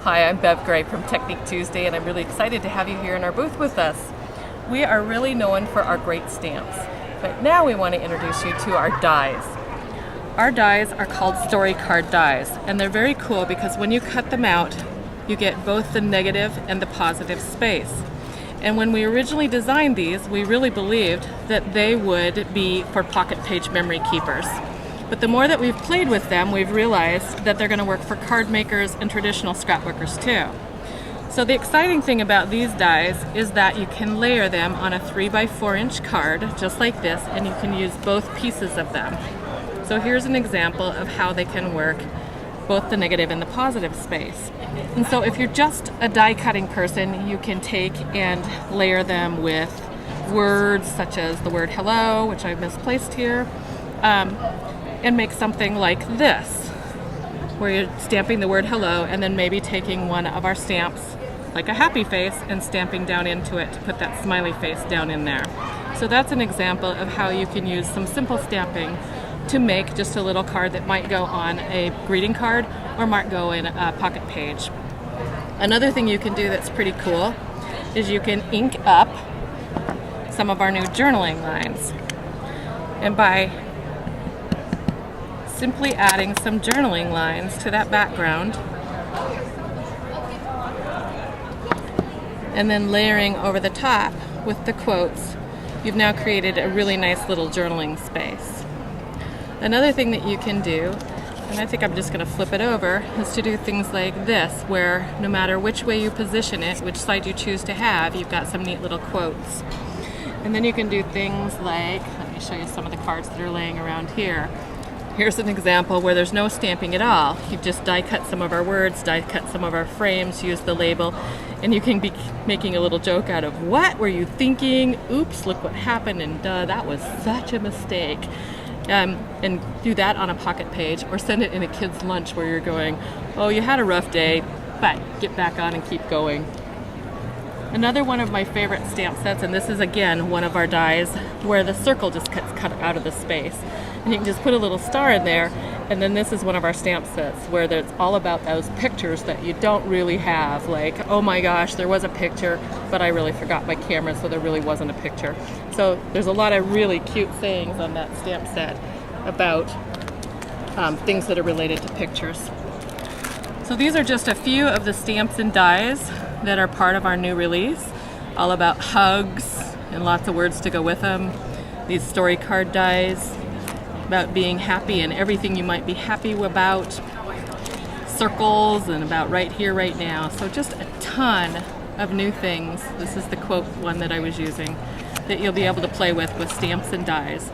Hi, I'm Bev Gray from Technique Tuesda, and I'm really excited to have you here in our booth with us. We are really known for our great stamps, but now we want to introduce you to our dies. Our dies are called story card dies, and they're very cool because when you cut them out, you get both the negative and the positive space. And when we originally designed these, we really believed that they would be for pocket page memory keepers. But the more that we've played with them, we've realized that they're going to work for card makers and traditional scrapbookers too. So the exciting thing about these dies is that you can layer them on a 3x4 inch card, just like this, and you can use both pieces of them. So here's an example of how they can work both the negative and the positive space. And so if you're just a die cutting person, you can take and layer them with words such as the word hello, which I've misplaced here, and make something like this, where you're stamping the word hello and then maybe taking one of our stamps, like a happy face, and stamping down into it to put that smiley face down in there. So that's an example of how you can use some simple stamping to make just a little card that might go on a greeting card or might go in a pocket page. Another thing you can do that's pretty cool is you can ink up some of our new journaling lines. And by simply adding some journaling lines to that background and then layering over the top with the quotes, you've now created a really nice little journaling space. Another thing that you can do, and I think I'm just going to flip it over, is to do things like this, where no matter which way you position it, which side you choose to have, you've got some neat little quotes. And then you can do things like, let me show you some of the cards that are laying around here. Here's an example where there's no stamping at all. You've just die cut some of our words, die cut some of our frames, used the label, and you can be making a little joke out of, what were you thinking? Oops, look what happened, and that was such a mistake. And do that on a pocket page, or send it in a kid's lunch where you're going, oh, you had a rough day, but get back on and keep going. Another one of my favorite stamp sets, and this is again one of our dies, where the circle just gets cut out of the space. And you can just put a little star in there, and then this is one of our stamp sets where it's all about those pictures that you don't really have, like, oh my gosh, there was a picture, but I really forgot my camera, so there really wasn't a picture. So there's a lot of really cute sayings on that stamp set about things that are related to pictures. So these are just a few of the stamps and dies that are part of our new release, all about hugs and lots of words to go with them. These story card dies about being happy and everything you might be happy about, circles, and about right here, right now. So just a ton of new things. This is the quote one that I was using that you'll be able to play with stamps and dies.